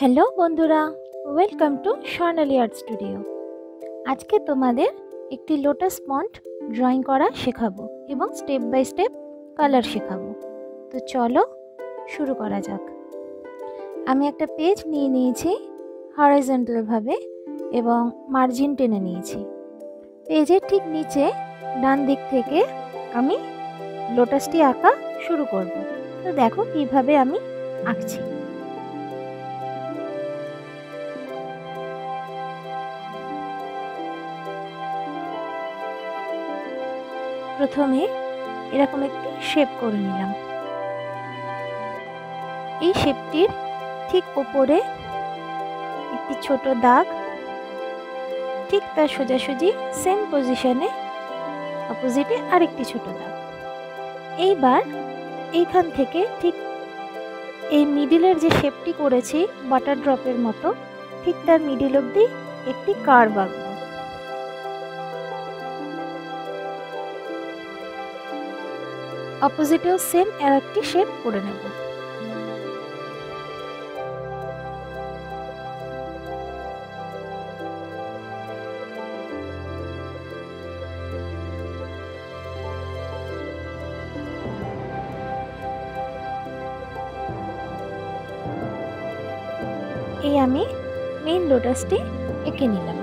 Hello বন্ধুরা, welcome to Swarnali art studio. আজকে তোমাদের একটি লোটাস পন্ড ড্রয়িং করা শেখাবো এবং স্টেপ বাই স্টেপ কালার শেখাবো। তো চলো শুরু করা যাক। আমি একটা পেজ নিয়ে নিয়েছি হরাইজন্টালভাবে এবং মার্জিন টেনে নিয়েছি। পেজের ঠিক নিচে ডান দিক থেকে আমি লোটাসটি আঁকা শুরু করব। তো দেখো কিভাবে আমি আঁকছি। প্রথমে এরকম একটি শেপ করে নিলাম। এই শেপটির ঠিক উপরে একটি ছোট দাগ, ঠিক তার সোজাসুজি সেম পজিশনে অপোজিটে আরেকটি ছোট দাগ। এইবার এইখান থেকে ঠিক এই মিডিলের যে শেপটি করেছি ওয়াটার ড্রপের মতো, ঠিক তার মিডিল অবধি একটি কার্ভ আঁকবো। অপোজিটেও সেম আর একটি শেপ করে নেব। এই আমি মেইন লোটাসটি এঁকে নিলাম।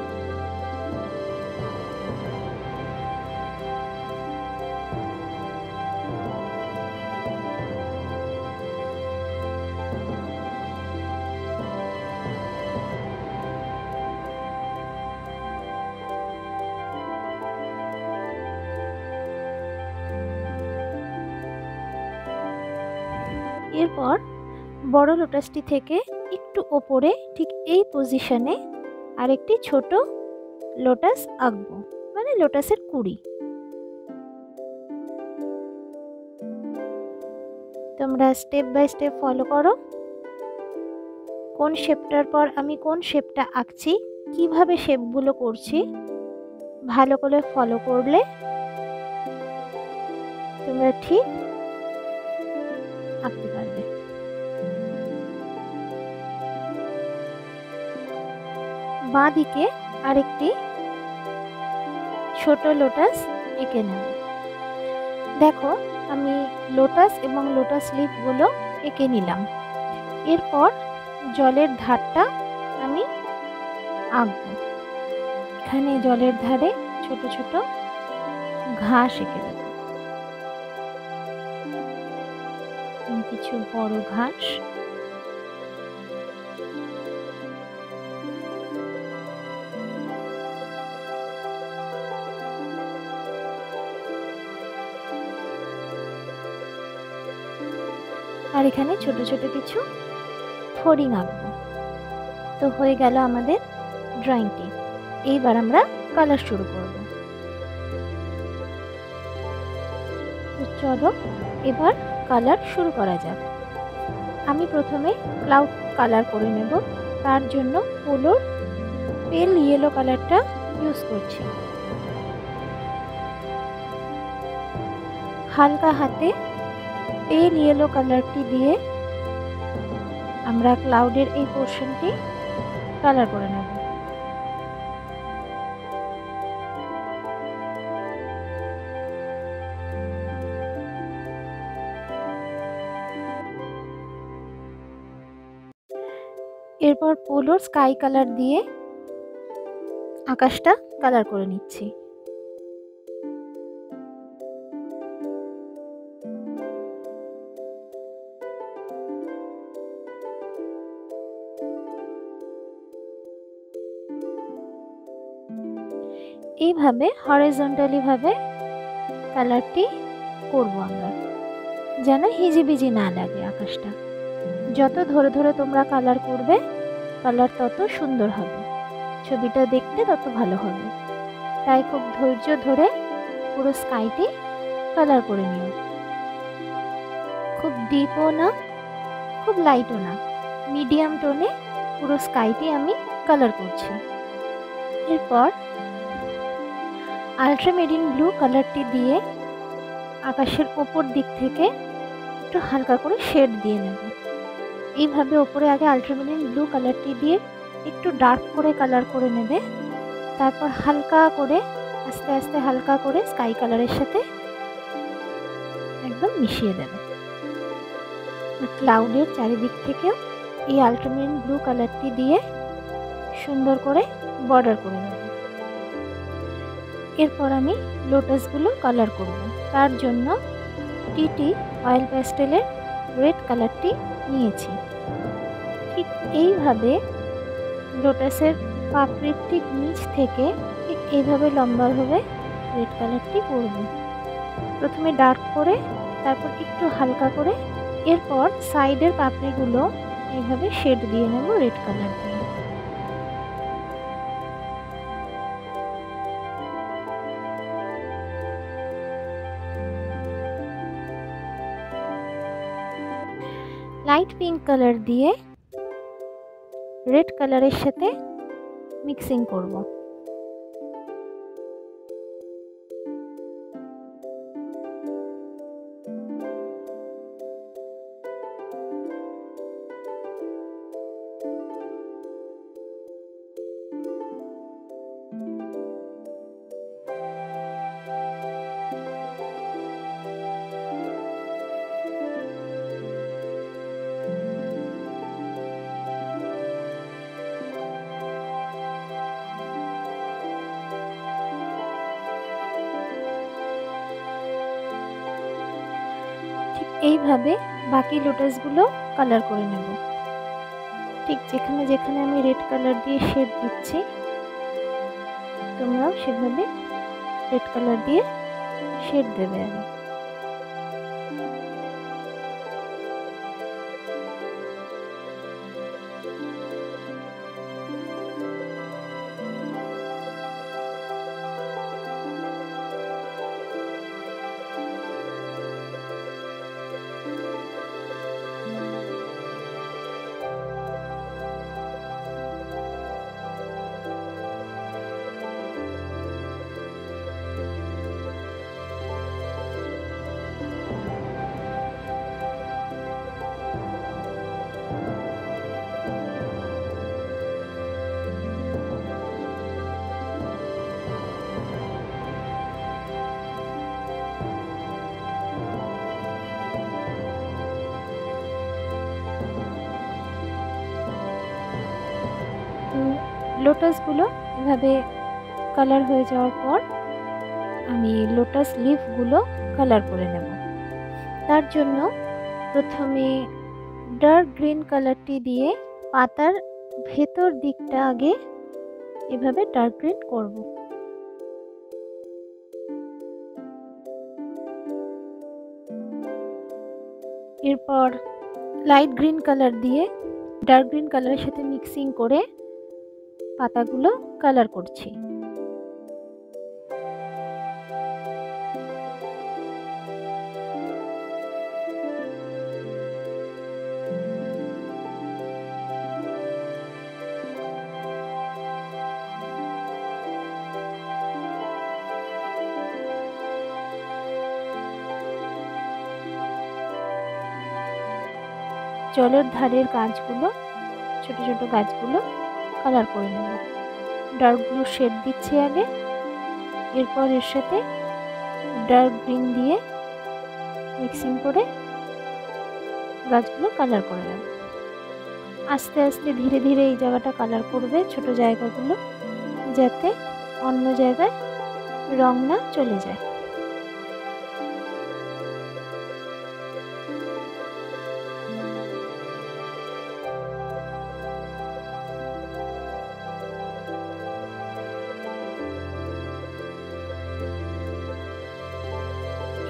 এরপর বড় লোটাসটি থেকে একটু ওপরে ঠিক এই পজিশনে আরেকটি ছোট লোটাস আঁকবো, মানে লোটাসের কুঁড়ি। তোমরা স্টেপ বাই স্টেপ ফলো করো। কোন শেপটার পর আমি কোন শেপটা আঁকছি, কিভাবে শেপগুলো করছি ভালো করে ফলো করলে তোমরা ঠিক আঁকতে পারবে। বাঁ দিকে আরেকটি ছোট লোটাস এঁকে নেব। দেখো আমি লোটাস এবং লোটাস লিফগুলো এঁকে নিলাম। এরপর জলের ধারটা আমি আঁকবো। এখানে জলের ধারে ছোট ছোট ঘাস এঁকে দেব, কিছু বড় ঘাস। আর এখানে ছোট ছোট কিছু ফড়িং আঁকবো। তো হয়ে গেল আমাদের ড্রয়িংটি। এইবার আমরা কালার শুরু করব। তো চলো এবার কালার শুরু করা যাক। আমি প্রথমে ক্লাউড কালার করে নেব। তার জন্য পোলোর পেল ইয়েলো কালারটা ইউজ করছি। হালকা হাতে পেল ইয়েলো কালারটি দিয়ে আমরা ক্লাউডের এই পোর্শনটি কালার করে নেব। এরপর পোলোর স্কাই কালার দিয়ে আকাশটা কালার করে নিচ্ছি। এইভাবে হরাইজন্টালি ভাবে কালারটি করব আমরা, যেন হিজিবিজি না লাগে আকাশটা। যত ধরে ধরে তোমরা কালার করবে কালার তত সুন্দর হবে, ছবিটা দেখতে তত ভালো হবে। তাই খুব ধৈর্য ধরে পুরো স্কাইটি কালার করে নিও। খুব ডিপও না, খুব লাইটও না, মিডিয়াম টোনে পুরো স্কাইটি আমি কালার করছি। এরপর আল্ট্রামেরিন ব্লু কালারটি দিয়ে আকাশের ওপর দিক থেকে একটু হালকা করে শেড দিয়ে নেব। এইভাবে ওপরে আগে আল্ট্রামারিন ব্লু কালারটি দিয়ে একটু ডার্ক করে কালার করে নেবে। তারপর হালকা করে আস্তে আস্তে হালকা করে স্কাই কালারের সাথে একদম মিশিয়ে দেবে। ক্লাউডের চারিদিক থেকেও এই আল্ট্রামারিন ব্লু কালারটি দিয়ে সুন্দর করে বর্ডার করে নেব। এরপর আমি লোটাসগুলো কালার করব। তার জন্য টিটি অয়েল প্যাস্টেলের রেড কালারটি নিয়েছি। ঠিক এইভাবে লোটাসের পাপড়ির ঠিক নিচ থেকে ঠিক এইভাবে লম্বাভাবে রেড কালারটি করব। প্রথমে ডার্ক করে তারপর একটু হালকা করে, এরপর সাইডের পাপড়িগুলো এইভাবে শেড দিয়ে নেব রেড কালার দিয়ে। লাইট পিঙ্ক কালার দিয়ে রেড কালারের সাথে মিক্সিং করব। এইভাবে বাকি লোটাসগুলো কালার করে নেব। ঠিক যেখানে যেখানে আমি রেড কালার দিয়ে শেড দিচ্ছি তোমরাও সেভাবে রেড কালার দিয়ে শেড দেবে। আমি লোটাসগুলো এভাবে কালার হয়ে যাওয়ার পর আমি লোটাস লিফগুলো কালার করে নেব। তার জন্য প্রথমে ডার্ক গ্রিন কালারটি দিয়ে পাতার ভেতর দিকটা আগে এভাবে ডার্ক গ্রিন করব। এরপর লাইট গ্রিন কালার দিয়ে ডার্ক গ্রিন কালারের সাথে মিক্সিং করে পাতাগুলো কালার করছি। জলের ধারের গাছগুলো ছোট ছোট গাছগুলো কালার করে নেব। ডার্ক ব্লু শেড দিচ্ছি আগে, এরপর এর সাথে ডার্ক গ্রিন দিয়ে মিক্সিং করে গাছগুলো কালার করে নেব। আস্তে আস্তে ধীরে ধীরে এই জায়গাটা কালার করবে, ছোট জায়গাগুলো, যাতে অন্য জায়গায় রং না চলে যায়।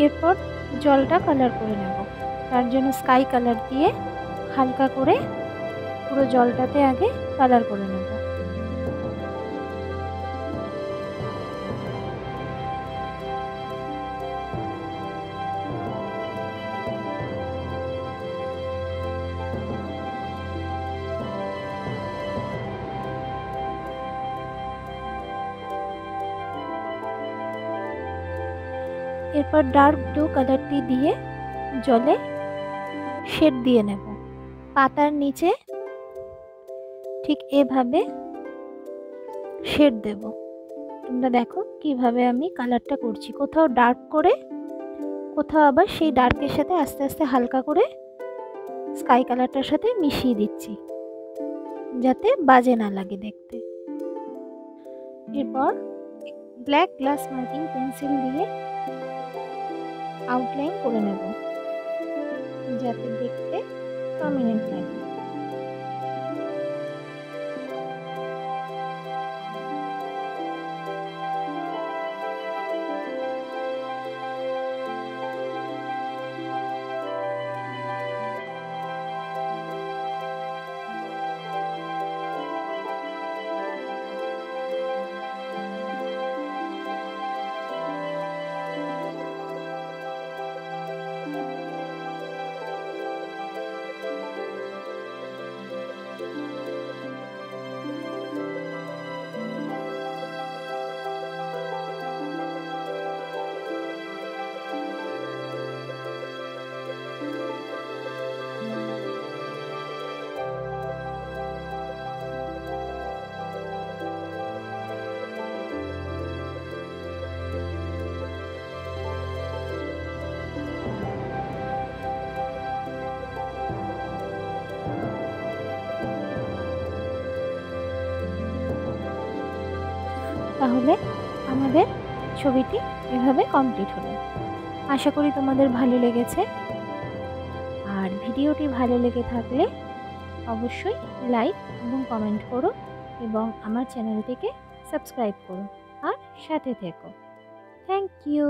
এরপর জলটা কালার করে নেব। তার জন্য স্কাই কালার দিয়ে হালকা করে পুরো জলটাতে আগে কালার করে নেব। এরপর ডার্ক ব্লু কালারটি দিয়ে জলে শেড দিয়ে নেব। পাতার নিচে ঠিক এভাবে শেড দেব। তোমরা দেখো কিভাবে আমি কালারটা করছি, কোথাও ডার্ক করে, কোথাও আবার সেই ডার্কের সাথে আস্তে আস্তে হালকা করে স্কাই কালারটার সাথে মিশিয়ে দিচ্ছি, যাতে বাজে না লাগে দেখতে। এরপর ব্ল্যাক গ্লাস মার্কিং পেন্সিল দিয়ে আউটলাইন করে নেব, যাতে দেখতে প্রমিনেন্ট লাগে। তাহলে আমাদের ছবিটি এভাবে কমপ্লিট হলো। আশা করি তোমাদের ভালো লেগেছে। আর ভিডিওটি ভালো লেগে থাকলে অবশ্যই লাইক এবং কমেন্ট করো এবং আমার চ্যানেলটিকে সাবস্ক্রাইব করো আর সাথে থেকো। Thank you.